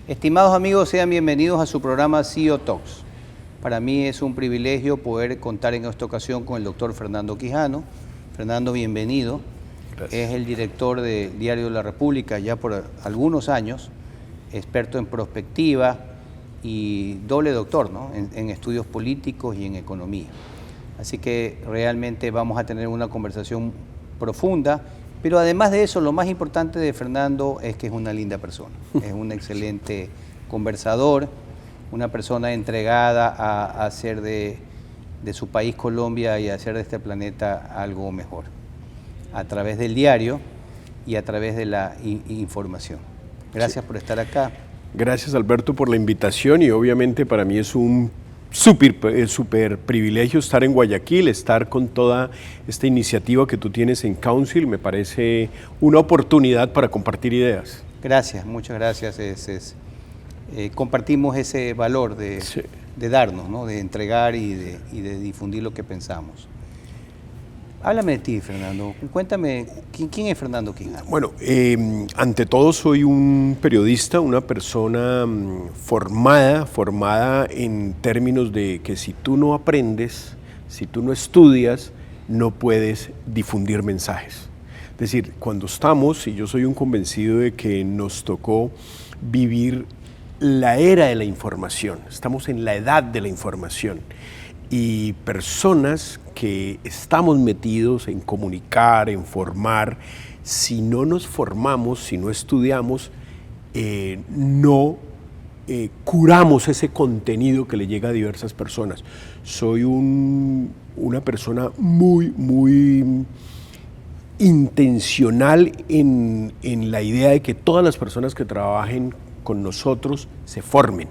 Estimados amigos, sean bienvenidos a su programa CEO Talks. Para mí es un privilegio poder contar en esta ocasión con el doctor Fernando Quijano. Fernando, bienvenido. Gracias. Es el director del Diario La República ya por algunos años, experto en prospectiva y doble doctor, ¿no? en estudios políticos y en economía. Así que realmente vamos a tener una conversación profunda. Pero además de eso, lo más importante de Fernando es que es una linda persona, es un excelente conversador, una persona entregada a hacer de su país Colombia y a hacer de este planeta algo mejor, a través del diario y a través de la información. Gracias por estar acá. Gracias, Alberto, por la invitación, y obviamente para mí es un súper privilegio estar en Guayaquil, estar con toda esta iniciativa que tú tienes en Council. Me parece una oportunidad para compartir ideas. Gracias, muchas gracias. Compartimos ese valor de darnos, ¿no? De entregar y de difundir lo que pensamos. Háblame de ti, Fernando. Cuéntame, ¿quién es Fernando Quijano? Bueno, ante todo soy un periodista, una persona formada en términos de que si tú no aprendes, si tú no estudias, no puedes difundir mensajes. Es decir, cuando estamos, y yo soy un convencido de que nos tocó vivir la era de la información, estamos en la edad de la información, y personas que estamos metidos en comunicar, en formar, si no nos formamos, si no estudiamos, no curamos ese contenido que le llega a diversas personas. Soy una persona muy intencional en la idea de que todas las personas que trabajen con nosotros se formen,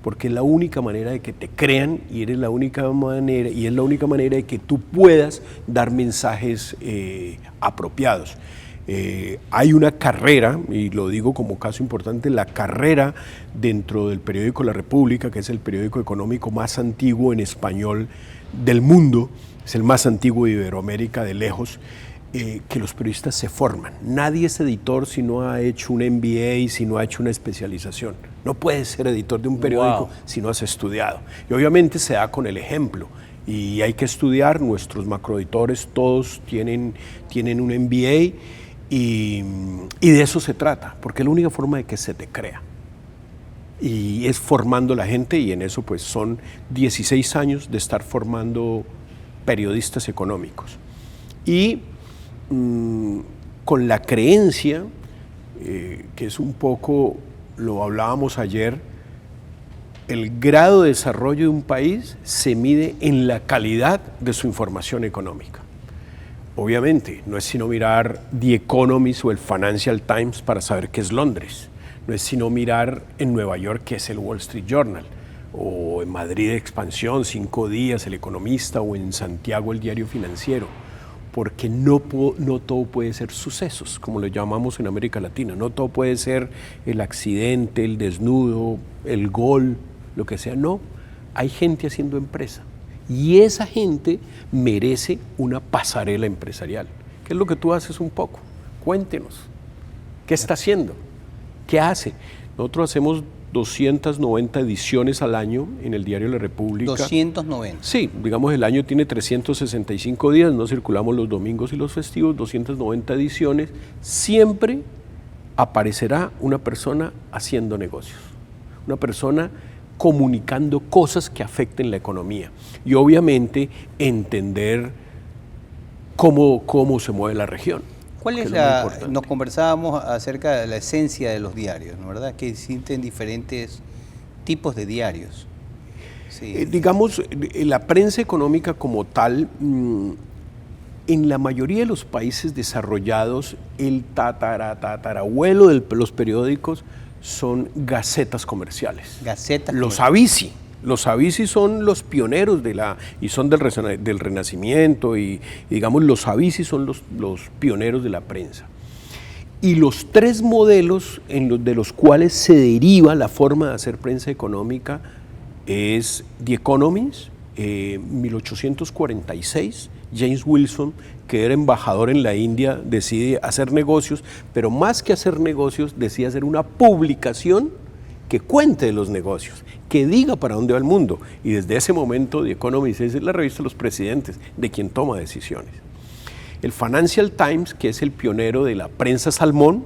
porque es la única manera de que te crean y es la única manera de que tú puedas dar mensajes apropiados. Hay una carrera, y lo digo como caso importante, la carrera dentro del periódico La República, que es el periódico económico más antiguo en español del mundo, es el más antiguo de Iberoamérica de lejos, que los periodistas se forman. Nadie es editor si no ha hecho un MBA, si no ha hecho una especialización. No puedes ser editor de un periódico si no has estudiado. Y obviamente se da con el ejemplo. Y hay que estudiar. Nuestros macroeditores todos tienen un MBA y de eso se trata, porque es la única forma de que se te crea. Y es formando la gente, y en eso pues son 16 años de estar formando periodistas económicos. Y con la creencia, que es un poco, lo hablábamos ayer, el grado de desarrollo de un país se mide en la calidad de su información económica. Obviamente, no es sino mirar The Economist o el Financial Times para saber qué es Londres. No es sino mirar en Nueva York qué es el Wall Street Journal, o en Madrid Expansión, 5 días, El Economista, o en Santiago el Diario Financiero. Porque no todo puede ser sucesos, como lo llamamos en América Latina. No todo puede ser el accidente, el desnudo, el gol, lo que sea. No, hay gente haciendo empresa. Y esa gente merece una pasarela empresarial. ¿Qué es lo que tú haces un poco? Cuéntenos. ¿Qué está haciendo? ¿Qué hace? Nosotros hacemos 290 ediciones al año en el Diario La República. 290. Sí, digamos el año tiene 365 días, no circulamos los domingos y los festivos, 290 ediciones. Siempre aparecerá una persona haciendo negocios, una persona comunicando cosas que afecten la economía y obviamente entender cómo se mueve la región. ¿Cuál es nos conversábamos acerca de la esencia de los diarios, ¿no? ¿Verdad? Que existen diferentes tipos de diarios. Sí. Digamos, la prensa económica como tal, en la mayoría de los países desarrollados, el tatarabuelo de los periódicos son gacetas comerciales. Gacetas Los Avisi. Los Avisi son los pioneros y son del Renacimiento, y digamos los Avisi son los pioneros de la prensa. Y los 3 modelos de los cuales se deriva la forma de hacer prensa económica es The Economist, 1846, James Wilson, que era embajador en la India, decide hacer negocios, pero más que hacer negocios, decide hacer una publicación que cuente de los negocios, que diga para dónde va el mundo. Y desde ese momento The Economist es la revista de los presidentes, de quien toma decisiones. El Financial Times, que es el pionero de la prensa salmón,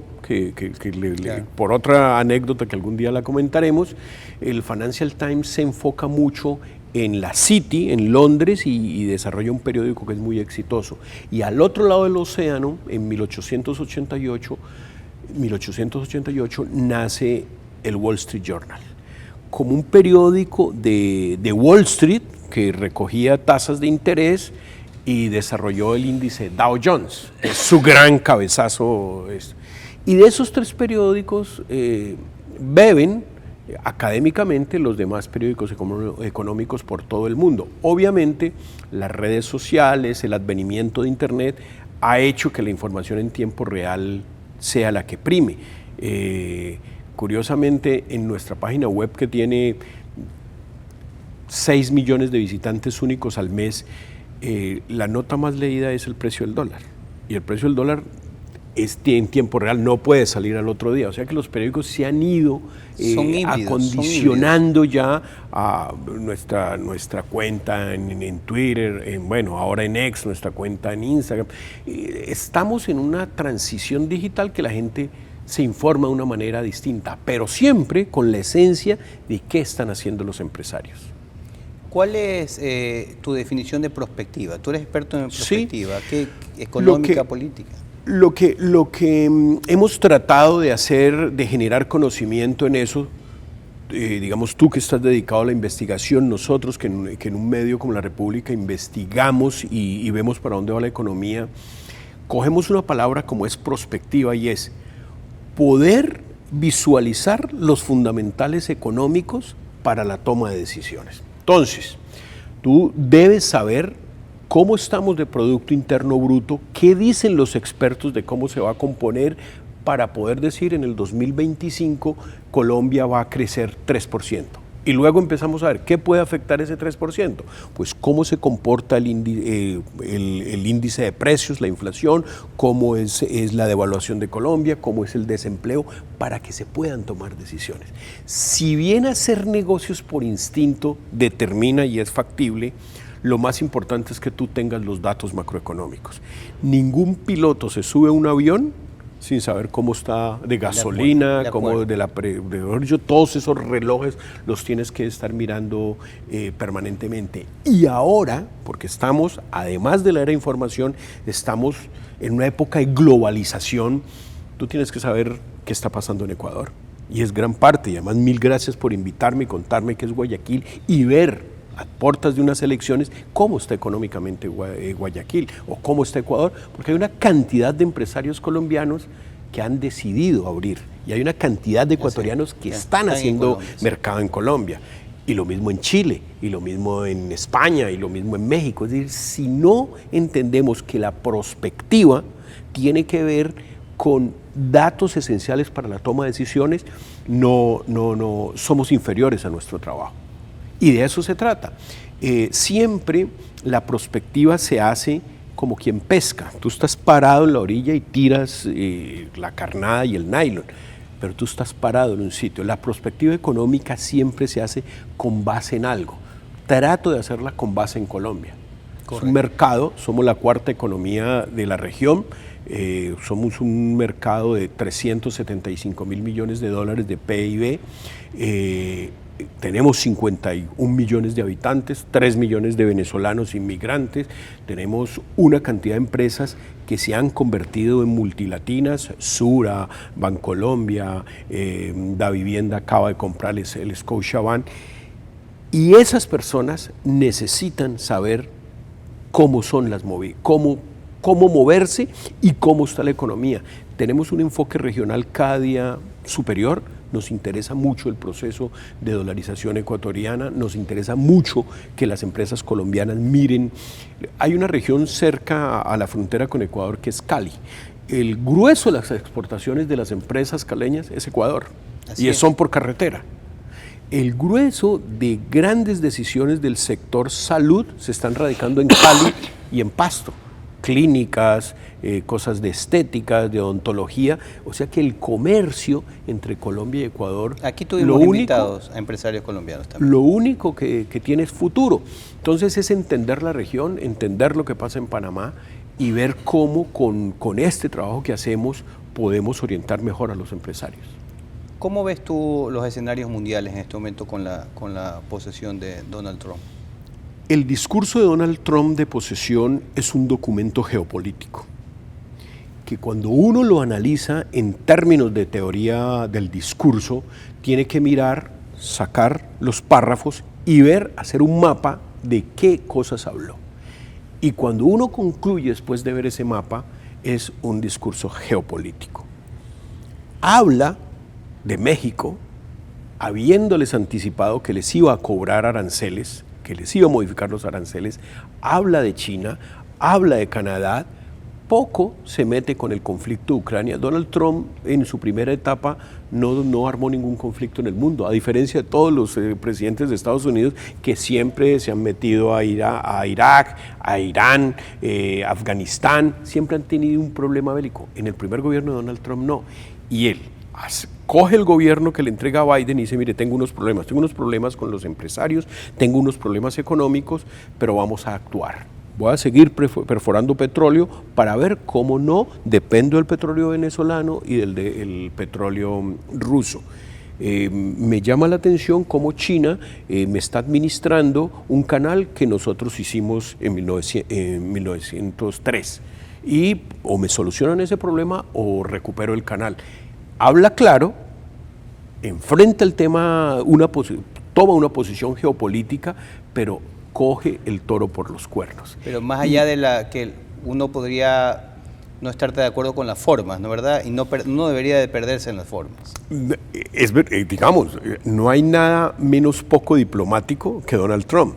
por otra anécdota que algún día la comentaremos, el Financial Times se enfoca mucho en la City, en Londres, y desarrolla un periódico que es muy exitoso. Y al otro lado del océano, en 1888 nace el Wall Street Journal, como un periódico de Wall Street que recogía tasas de interés y desarrolló el índice Dow Jones, es su gran cabezazo. Y de esos tres periódicos beben académicamente los demás periódicos económicos por todo el mundo. Obviamente, las redes sociales, el advenimiento de Internet ha hecho que la información en tiempo real sea la que prime. Curiosamente, en nuestra página web, que tiene 6 millones de visitantes únicos al mes, la nota más leída es el precio del dólar. Y el precio del dólar en tiempo real, no puede salir al otro día. O sea que los periódicos se han ido acondicionando ya a nuestra cuenta en Twitter, ahora en X, nuestra cuenta en Instagram. Estamos en una transición digital que la gente se informa de una manera distinta, pero siempre con la esencia de qué están haciendo los empresarios. ¿Cuál es tu definición de prospectiva? Tú eres experto en prospectiva, ¿qué económica, política? Lo que hemos tratado de hacer, de generar conocimiento en eso, digamos tú que estás dedicado a la investigación, nosotros que en un medio como La República investigamos y vemos para dónde va la economía, cogemos una palabra como es prospectiva y es poder visualizar los fundamentales económicos para la toma de decisiones. Entonces, tú debes saber cómo estamos de Producto Interno Bruto, qué dicen los expertos de cómo se va a componer para poder decir en el 2025 Colombia va a crecer 3%. Y luego empezamos a ver qué puede afectar ese 3%. Pues cómo se comporta el índice de precios, la inflación, cómo es la devaluación de Colombia, cómo es el desempleo, para que se puedan tomar decisiones. Si bien hacer negocios por instinto determina y es factible, lo más importante es que tú tengas los datos macroeconómicos. Ningún piloto se sube a un avión sin saber cómo está de gasolina, todos esos relojes los tienes que estar mirando permanentemente. Y ahora, porque estamos, además de la era de información, estamos en una época de globalización, tú tienes que saber qué está pasando en Ecuador. Y es gran parte, y además 1000 gracias por invitarme y contarme qué es Guayaquil y ver a puertas de unas elecciones cómo está económicamente Guayaquil o cómo está Ecuador, porque hay una cantidad de empresarios colombianos que han decidido abrir y hay una cantidad de ecuatorianos que están haciendo mercado en Colombia, y lo mismo en Chile, y lo mismo en España, y lo mismo en México. Es decir, si no entendemos que la prospectiva tiene que ver con datos esenciales para la toma de decisiones, no somos inferiores a nuestro trabajo. Y de eso se trata. Siempre la prospectiva se hace como quien pesca. Tú estás parado en la orilla y tiras la carnada y el nylon, pero tú estás parado en un sitio. La prospectiva económica siempre se hace con base en algo. Trato de hacerla con base en Colombia. Correcto. Es un mercado, somos la cuarta economía de la región, somos un mercado de 375 mil millones de dólares de PIB, tenemos 51 millones de habitantes, 3 millones de venezolanos inmigrantes, tenemos una cantidad de empresas que se han convertido en multilatinas, Sura, Bancolombia, Davivienda acaba de comprar el Scotiabank, y esas personas necesitan saber cómo son las cómo moverse y cómo está la economía. Tenemos un enfoque regional cada día superior. Nos interesa mucho el proceso de dolarización ecuatoriana, nos interesa mucho que las empresas colombianas miren. Hay una región cerca a la frontera con Ecuador que es Cali. El grueso de las exportaciones de las empresas caleñas es Ecuador, son por carretera. El grueso de grandes decisiones del sector salud se están radicando en Cali y en Pasto. clínicas, cosas de estética, de odontología, o sea que el comercio entre Colombia y Ecuador, aquí tuvimos invitados a empresarios colombianos también. Lo único que tiene es futuro. Entonces es entender la región, entender lo que pasa en Panamá y ver cómo con este trabajo que hacemos podemos orientar mejor a los empresarios. ¿Cómo ves tú los escenarios mundiales en este momento con la posesión de Donald Trump? El discurso de Donald Trump de posesión es un documento geopolítico, que cuando uno lo analiza en términos de teoría del discurso, tiene que mirar, sacar los párrafos y ver, hacer un mapa de qué cosas habló. Y cuando uno concluye después de ver ese mapa, es un discurso geopolítico. Habla de México, habiéndoles anticipado que les iba a cobrar aranceles, que les iba a modificar los aranceles, habla de China, habla de Canadá, poco se mete con el conflicto de Ucrania. Donald Trump en su primera etapa no armó ningún conflicto en el mundo, a diferencia de todos los presidentes de Estados Unidos que siempre se han metido a Irak, a Irán, Afganistán, siempre han tenido un problema bélico. En el primer gobierno de Donald Trump no, y él coge el gobierno que le entrega a Biden y dice, mire, tengo unos problemas con los empresarios, tengo unos problemas económicos, pero vamos a actuar. Voy a seguir perforando petróleo para ver cómo no dependo del petróleo venezolano y del petróleo ruso. Me llama la atención cómo China me está administrando un canal que nosotros hicimos en 1903 y o me solucionan ese problema o recupero el canal. Habla claro, enfrenta el tema, toma una posición geopolítica, pero coge el toro por los cuernos. Pero más allá de que uno podría no estar de acuerdo con las formas, ¿no, verdad? Y no debería de perderse en las formas. Digamos, no hay nada menos poco diplomático que Donald Trump,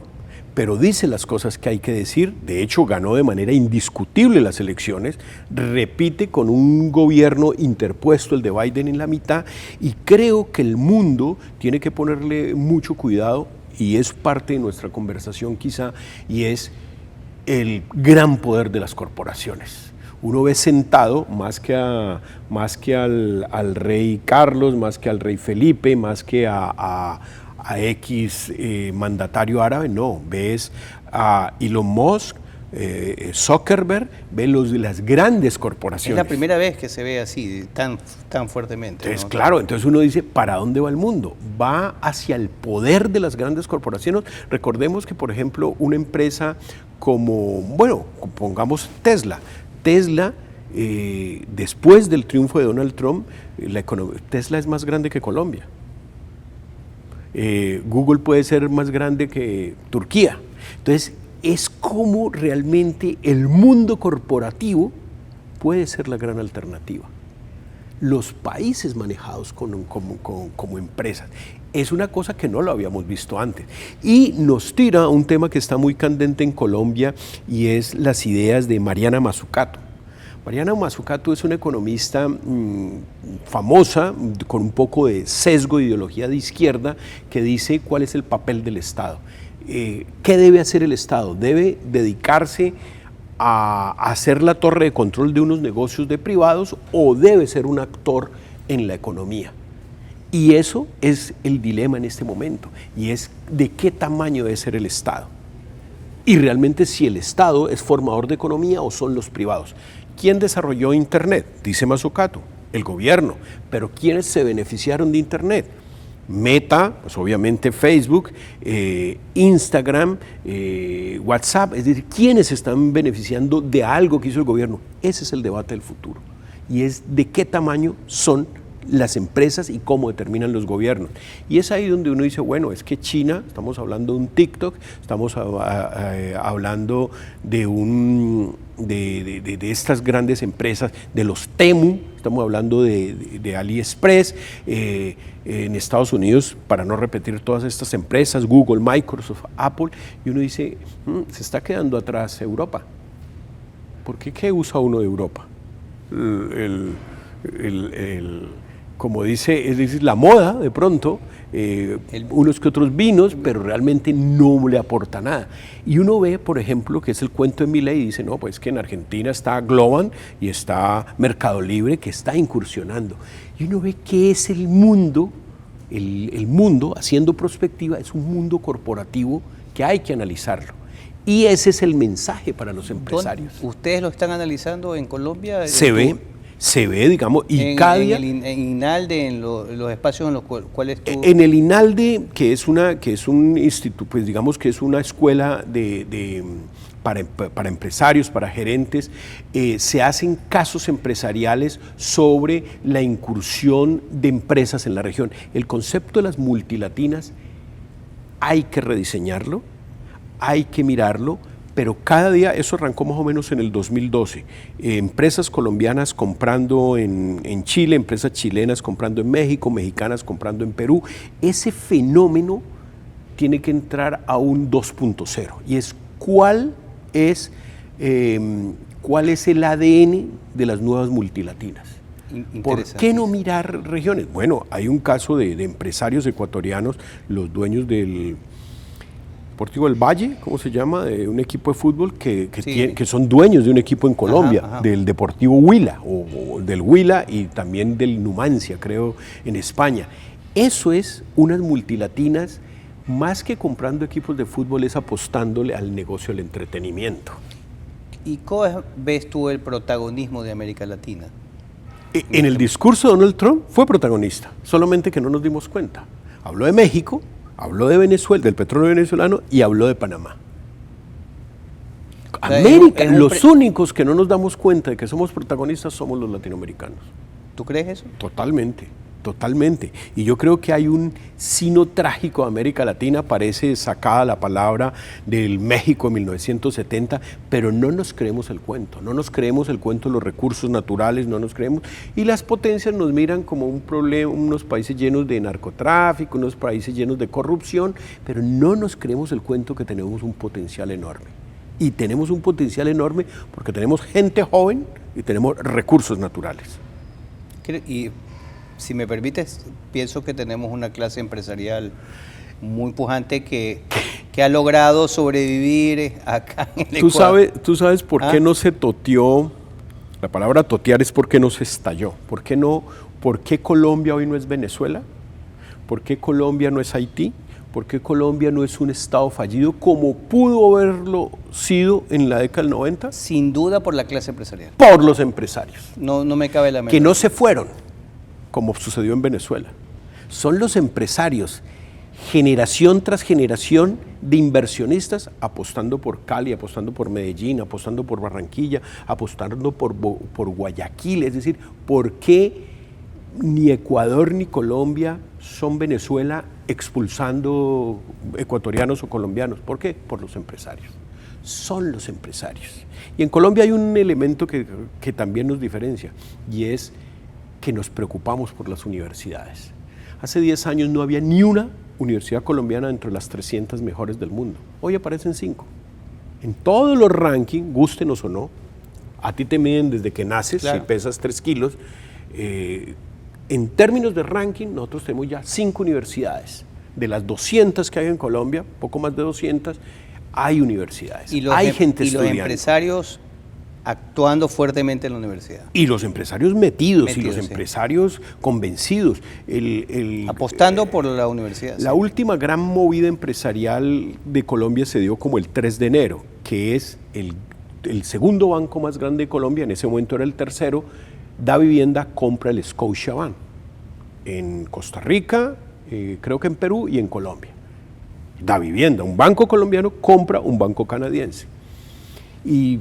pero dice las cosas que hay que decir. De hecho, ganó de manera indiscutible las elecciones, repite con un gobierno interpuesto, el de Biden, en la mitad, y creo que el mundo tiene que ponerle mucho cuidado, y es parte de nuestra conversación quizá, y es el gran poder de las corporaciones. Uno ve sentado, más que al rey Carlos, más que al rey Felipe, más que a X mandatario árabe, no, ves a Elon Musk, Zuckerberg, ves las grandes corporaciones. Es la primera vez que se ve así, tan fuertemente. Entonces, ¿no? claro, entonces uno dice, ¿para dónde va el mundo? Va hacia el poder de las grandes corporaciones. Recordemos que, por ejemplo, una empresa como, pongamos Tesla, después del triunfo de Donald Trump, Tesla es más grande que Colombia. Google puede ser más grande que Turquía. Entonces, es como realmente el mundo corporativo puede ser la gran alternativa. Los países manejados como empresas. Es una cosa que no lo habíamos visto antes. Y nos tira un tema que está muy candente en Colombia y es las ideas de Mariana Mazzucato. Mariana Mazzucato es una economista famosa, con un poco de sesgo de ideología de izquierda, que dice cuál es el papel del Estado. ¿Qué debe hacer el Estado? ¿Debe dedicarse a hacer la torre de control de unos negocios de privados o debe ser un actor en la economía? Y eso es el dilema en este momento, y es de qué tamaño debe ser el Estado. Y realmente si el Estado es formador de economía o son los privados. ¿Quién desarrolló Internet? Dice Mazzucato, el gobierno. Pero ¿quiénes se beneficiaron de Internet? Meta, pues obviamente Facebook, Instagram, WhatsApp, es decir, ¿quiénes se están beneficiando de algo que hizo el gobierno? Ese es el debate del futuro, y es de qué tamaño son las empresas y cómo determinan los gobiernos. Y es ahí donde uno dice, bueno, es que China, estamos hablando de un TikTok, estamos hablando de estas grandes empresas, de los Temu, estamos hablando de AliExpress, en Estados Unidos, para no repetir todas estas empresas, Google, Microsoft, Apple, y uno dice, se está quedando atrás Europa. ¿Por qué? ¿Qué usa uno de Europa? como dice, es decir, la moda de pronto, unos que otros vinos, pero realmente no le aporta nada. Y uno ve, por ejemplo, que es el cuento de Milei y dice, no, pues que en Argentina está Globan y está Mercado Libre, que está incursionando. Y uno ve que es el mundo, el mundo, haciendo prospectiva, es un mundo corporativo que hay que analizarlo. Y ese es el mensaje para los empresarios. ¿Ustedes lo están analizando en Colombia? Se ve, digamos, y cada día... En INALDE, en los espacios en los cuales tú... En el INALDE, que es un instituto, pues digamos que es una escuela para empresarios, para gerentes, se hacen casos empresariales sobre la incursión de empresas en la región. El concepto de las multilatinas hay que rediseñarlo, hay que mirarlo, pero cada día, eso arrancó más o menos en el 2012, empresas colombianas comprando en Chile, empresas chilenas comprando en México, mexicanas comprando en Perú. Ese fenómeno tiene que entrar a un 2.0 y es cuál es el ADN de las nuevas multilatinas. ¿Por qué no mirar regiones? Bueno, hay un caso de empresarios ecuatorianos, los dueños del Deportivo del Valle, ¿cómo se llama? De un equipo de fútbol que son dueños de un equipo en Colombia, del Deportivo Huila, o del Huila y también del Numancia, creo, en España. Eso es unas multilatinas, más que comprando equipos de fútbol, es apostándole al negocio del entretenimiento. ¿Y cómo ves tú el protagonismo de América Latina? En el discurso de Donald Trump fue protagonista, solamente que no nos dimos cuenta. Habló de México, habló de Venezuela, del petróleo venezolano y habló de Panamá. O sea, América, los únicos que no nos damos cuenta de que somos protagonistas somos los latinoamericanos. ¿Tú crees eso? Totalmente, totalmente. Y yo creo que hay un sino trágico de América Latina, parece sacada la palabra del México de 1970, pero no nos creemos el cuento, no nos creemos el cuento de los recursos naturales, no nos creemos, y las potencias nos miran como un problema, unos países llenos de narcotráfico, unos países llenos de corrupción, pero no nos creemos el cuento que tenemos un potencial enorme. Y tenemos un potencial enorme porque tenemos gente joven y tenemos recursos naturales. Y si me permites, pienso que tenemos una clase empresarial muy pujante que ha logrado sobrevivir acá en el Ecuador. ¿Tú sabes por qué no se toteó? La palabra totear es porque no se estalló. ¿Por qué Colombia hoy no es Venezuela? ¿Por qué Colombia no es Haití? ¿Por qué Colombia no es un estado fallido como pudo haberlo sido en la década del 90? Sin duda por la clase empresarial. Por los empresarios. No me cabe la menor. Que no se fueron, como sucedió en Venezuela. Son los empresarios, generación tras generación de inversionistas, apostando por Cali, apostando por Medellín, apostando por Barranquilla, apostando por Guayaquil. Es decir, ¿por qué ni Ecuador ni Colombia son Venezuela expulsando ecuatorianos o colombianos? ¿Por qué? Por los empresarios. Son los empresarios. Y en Colombia hay un elemento que también nos diferencia, y es que nos preocupamos por las universidades. Hace 10 años no había ni una universidad colombiana dentro de las 300 mejores del mundo. Hoy aparecen 5. En todos los rankings, gústenos o no, a ti te miden desde que naces, claro, si pesas 3 kilos. En términos de ranking, nosotros tenemos ya 5 universidades. De las 200 que hay en Colombia, poco más de 200, hay universidades, hay gente estudiando. Y los empresarios actuando fuertemente en la universidad. Y los empresarios metidos y los empresarios convencidos. Apostando por la universidad. La última gran movida empresarial de Colombia se dio como el 3 de enero, que es el segundo banco más grande de Colombia, en ese momento era el tercero, Da Vivienda compra el Scotiabank en Costa Rica, creo que en Perú y en Colombia. Da Vivienda, un banco colombiano compra un banco canadiense. Y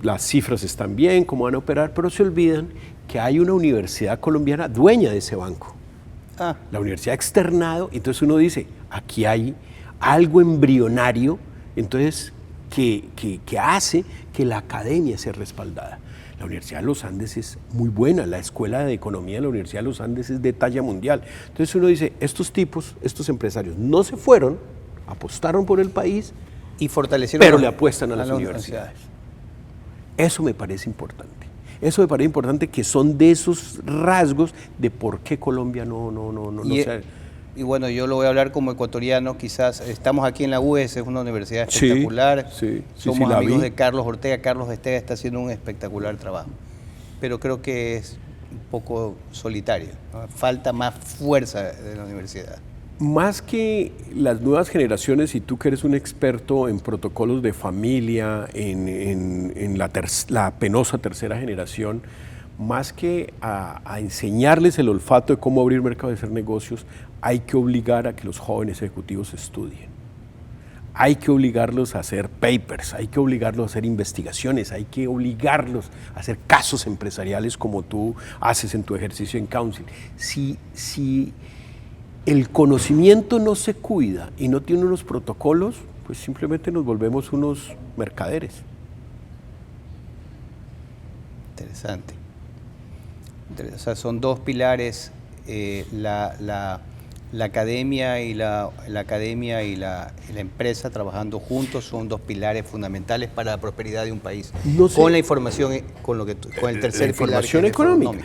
las cifras están bien, cómo van a operar, pero se olvidan que hay una universidad colombiana dueña de ese banco. La universidad ha externado, entonces uno dice, aquí hay algo embrionario, entonces que hace que la academia sea respaldada. La Universidad de los Andes es muy buena, la Escuela de Economía de la Universidad de los Andes es de talla mundial. Entonces uno dice, estos tipos, estos empresarios no se fueron, apostaron por el país y fortalecieron, pero le apuestan a las universidades. Eso me parece importante. Eso me parece importante, que son de esos rasgos de por qué Colombia no se... Y bueno, yo lo voy a hablar como ecuatoriano, quizás estamos aquí en la UES, es una universidad espectacular, somos amigos de Carlos Ortega. Carlos Ortega está haciendo un espectacular trabajo, pero creo que es un poco solitario, ¿no? Falta más fuerza de la universidad. Más que las nuevas generaciones, y tú que eres un experto en protocolos de familia, en la penosa tercera generación, más que a enseñarles el olfato de cómo abrir mercado y hacer negocios, hay que obligar a que los jóvenes ejecutivos estudien. Hay que obligarlos a hacer papers, hay que obligarlos a hacer investigaciones, hay que obligarlos a hacer casos empresariales como tú haces en tu ejercicio en Council. Si el conocimiento no se cuida y no tiene unos protocolos, pues simplemente nos volvemos unos mercaderes. Interesante. O sea, son dos pilares, la academia y la empresa trabajando juntos son dos pilares fundamentales para la prosperidad de un país. No sé, con la información, con el tercer pilar, información económica.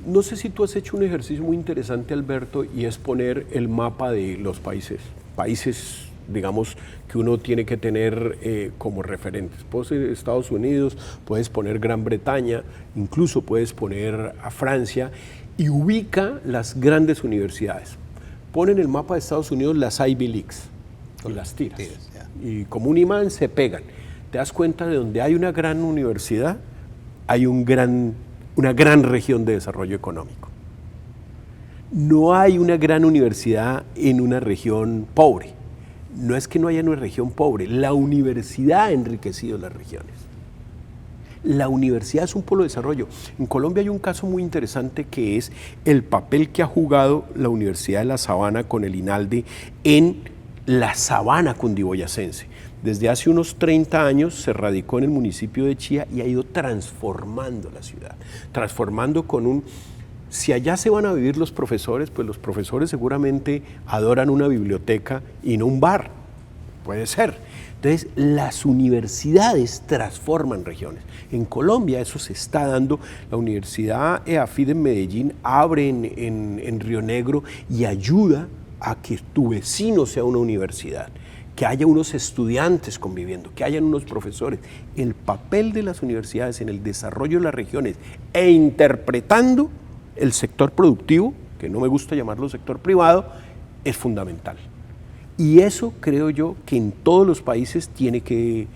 No sé si tú has hecho un ejercicio muy interesante, Alberto, y es poner el mapa de los países, digamos, que uno tiene que tener como referentes. Puedes ser Estados Unidos, puedes poner Gran Bretaña, incluso puedes poner a Francia, y ubica las grandes universidades. Pon en el mapa de Estados Unidos las Ivy Leagues y las tiras. Y como un imán se pegan. Te das cuenta de donde hay una gran universidad, hay una gran región de desarrollo económico. No hay una gran universidad en una región pobre. No es que no haya una región pobre, la universidad ha enriquecido las regiones. La universidad es un polo de desarrollo. En Colombia hay un caso muy interesante que es el papel que ha jugado la Universidad de La Sabana con el INALDE en la sabana cundiboyacense. Desde hace unos 30 años se radicó en el municipio de Chía y ha ido transformando la ciudad, transformando con un... Si allá se van a vivir los profesores, pues los profesores seguramente adoran una biblioteca y no un bar, puede ser. Entonces, las universidades transforman regiones. En Colombia eso se está dando. La Universidad EAFID en Medellín abre en Río Negro y ayuda a que tu vecino sea una universidad, que haya unos estudiantes conviviendo, que hayan unos profesores. El papel de las universidades en el desarrollo de las regiones e interpretando el sector productivo, que no me gusta llamarlo sector privado, es fundamental. Y eso creo yo que en todos los países tiene que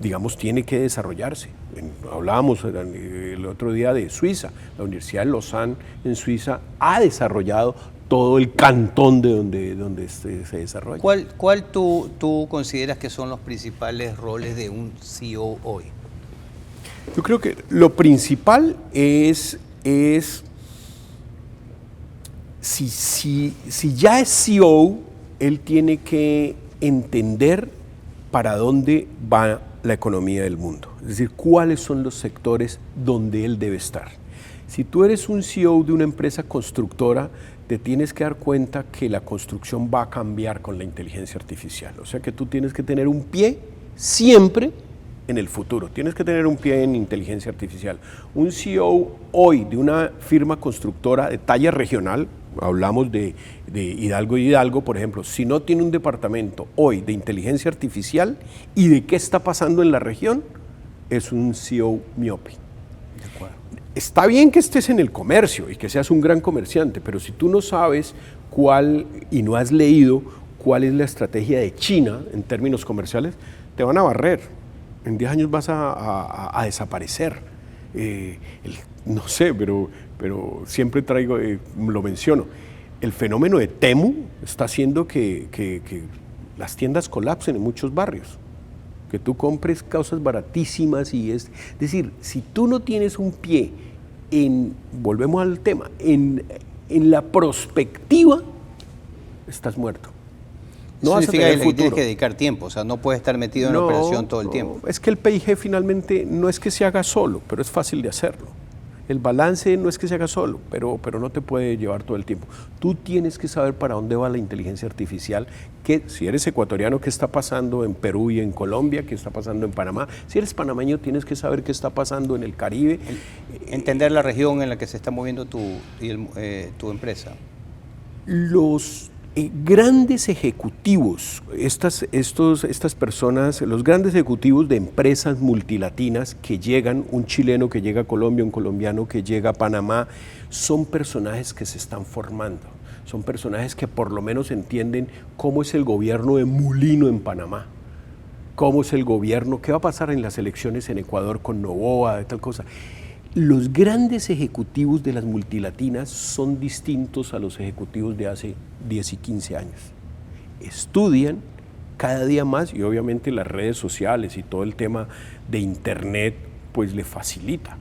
desarrollarse. Hablábamos el otro día de Suiza. La Universidad de Lausanne en Suiza ha desarrollado todo el cantón de donde se desarrolla. ¿Cuál tú consideras que son los principales roles de un CEO hoy? Yo creo que lo principal es si ya es CEO, él tiene que entender para dónde va la economía del mundo, es decir, cuáles son los sectores donde él debe estar. Si tú eres un CEO de una empresa constructora, te tienes que dar cuenta que la construcción va a cambiar con la inteligencia artificial, o sea que tú tienes que tener un pie siempre en el futuro, tienes que tener un pie en inteligencia artificial. Un CEO hoy de una firma constructora de talla regional, hablamos de Hidalgo y Hidalgo, por ejemplo, si no tiene un departamento hoy de inteligencia artificial y de qué está pasando en la región, es un CEO miope. De acuerdo. Está bien que estés en el comercio y que seas un gran comerciante, pero si tú no sabes y no has leído cuál es la estrategia de China en términos comerciales, te van a barrer. En 10 años vas a desaparecer. No sé, pero siempre lo menciono. El fenómeno de Temu está haciendo que las tiendas colapsen en muchos barrios. Que tú compres cosas baratísimas es decir, si tú no tienes un pie volvemos al tema, en la prospectiva, estás muerto. No vas a tener futuro. Tienes que dedicar tiempo, o sea, no puedes estar metido en la operación todo el tiempo. Es que el PIG finalmente no es que se haga solo, pero es fácil de hacerlo. El balance no es que se haga solo, pero no te puede llevar todo el tiempo. Tú tienes que saber para dónde va la inteligencia artificial, que si eres ecuatoriano, qué está pasando en Perú y en Colombia, qué está pasando en Panamá. Si eres panameño, tienes que saber qué está pasando en el Caribe. Entender la región en la que se está moviendo tu empresa. Los grandes ejecutivos, estas personas, los grandes ejecutivos de empresas multilatinas que llegan, un chileno que llega a Colombia, un colombiano que llega a Panamá, son personajes que se están formando, son personajes que por lo menos entienden cómo es el gobierno de Mulino en Panamá, cómo es el gobierno, qué va a pasar en las elecciones en Ecuador con Noboa, de tal cosa. Los grandes ejecutivos de las multilatinas son distintos a los ejecutivos de hace 10 y 15 años. Estudian cada día más y obviamente las redes sociales y todo el tema de internet pues le facilita,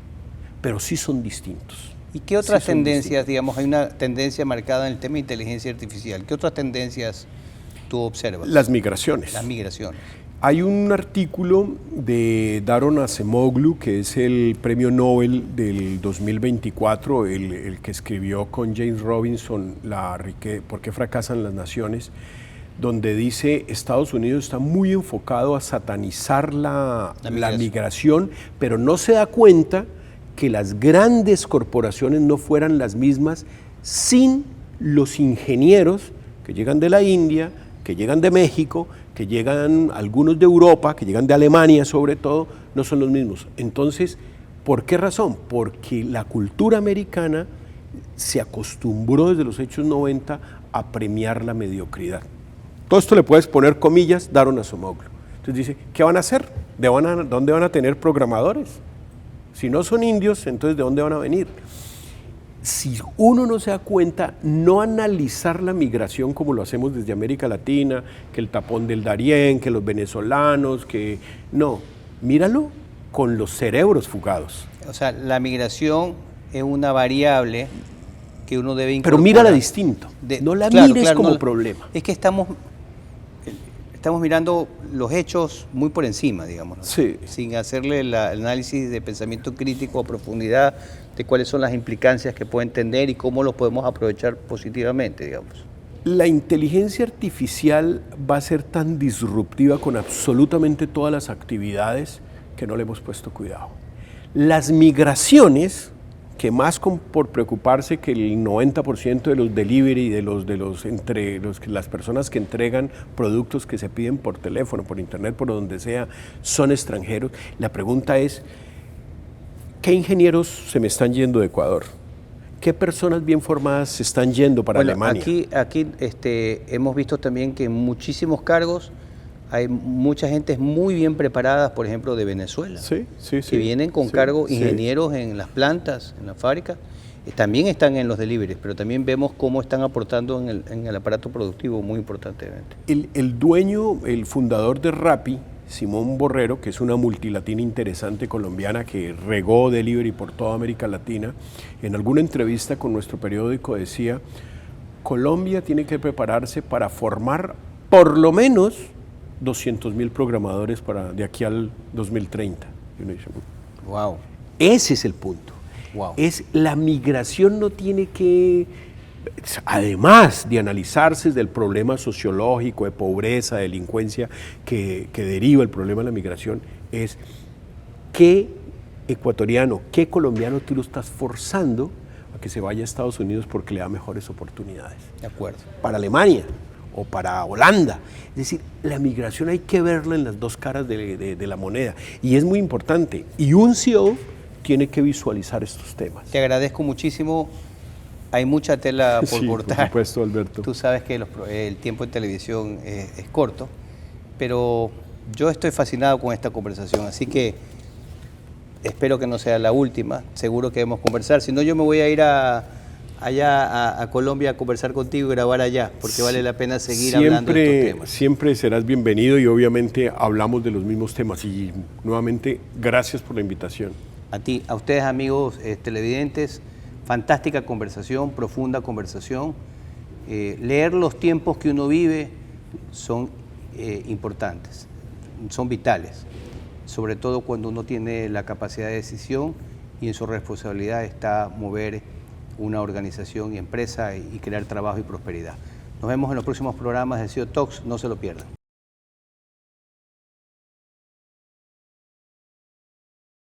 pero sí son distintos. ¿Y qué otras tendencias, digamos, hay una tendencia marcada en el tema de inteligencia artificial? ¿Qué otras tendencias tú observas? Las migraciones. Las migraciones. Hay un artículo de Daron Acemoglu, que es el premio Nobel del 2024, el que escribió con James Robinson ¿Por qué fracasan las naciones?, donde dice Estados Unidos está muy enfocado a satanizar la migración, pero no se da cuenta que las grandes corporaciones no fueran las mismas sin los ingenieros que llegan de la India, que llegan de México, que llegan algunos de Europa, que llegan de Alemania sobre todo, no son los mismos. Entonces, ¿por qué razón? Porque la cultura americana se acostumbró desde los hechos 90 a premiar la mediocridad. Todo esto le puedes poner comillas, Daron Acemoglu. Entonces dice, ¿qué van a hacer? ¿Dónde van a tener programadores? Si no son indios, entonces ¿de dónde van a venir? Si uno no se da cuenta, no analizar la migración como lo hacemos desde América Latina, que el tapón del Darién, que los venezolanos, que... No, míralo con los cerebros fugados. O sea, la migración es una variable que uno debe incorporar. Pero mírala distinto, no la mires como problema. Es que estamos mirando los hechos muy por encima, digamos, ¿no? Sí. Sin hacerle el análisis de pensamiento crítico a profundidad de cuáles son las implicancias que pueden tener y cómo los podemos aprovechar positivamente, digamos. La inteligencia artificial va a ser tan disruptiva con absolutamente todas las actividades que no le hemos puesto cuidado. Las migraciones, que más por preocuparse que el 90% de los delivery, las personas que entregan productos que se piden por teléfono, por internet, por donde sea, son extranjeros. La pregunta es, ¿qué ingenieros se me están yendo de Ecuador? ¿Qué personas bien formadas se están yendo para Alemania? Aquí hemos visto también que en muchísimos cargos hay mucha gente muy bien preparada, por ejemplo, de Venezuela, que vienen con cargos, ingenieros en las plantas, en la fábrica, también están en los deliveries, pero también vemos cómo están aportando en el aparato productivo muy importantemente. El dueño, el fundador de Rappi, Simón Borrero, que es una multilatina interesante colombiana que regó delivery por toda América Latina, en alguna entrevista con nuestro periódico decía, Colombia tiene que prepararse para formar por lo menos 200.000 programadores de aquí al 2030. Y uno dice, wow. Ese es el punto. Wow. La migración no tiene que, además de analizarse del problema sociológico, de pobreza, de delincuencia que deriva el problema de la migración, es qué ecuatoriano, qué colombiano tú lo estás forzando a que se vaya a Estados Unidos porque le da mejores oportunidades. De acuerdo. Para Alemania o para Holanda. Es decir, la migración hay que verla en las dos caras de la moneda y es muy importante. Y un CEO tiene que visualizar estos temas. Te agradezco muchísimo. Hay mucha tela por cortar. Por supuesto, Alberto. Tú sabes que el tiempo en televisión es corto, pero yo estoy fascinado con esta conversación, así que espero que no sea la última. Seguro que debemos conversar. Si no, yo me voy a ir allá a Colombia a conversar contigo y grabar allá, porque vale la pena seguir hablando de estos temas. Siempre serás bienvenido y obviamente hablamos de los mismos temas. Y nuevamente, gracias por la invitación. A ti, a ustedes amigos televidentes, fantástica conversación, profunda conversación. Leer los tiempos que uno vive son importantes, son vitales, sobre todo cuando uno tiene la capacidad de decisión y en su responsabilidad está mover una organización y empresa y crear trabajo y prosperidad. Nos vemos en los próximos programas de CEO Talks, no se lo pierdan.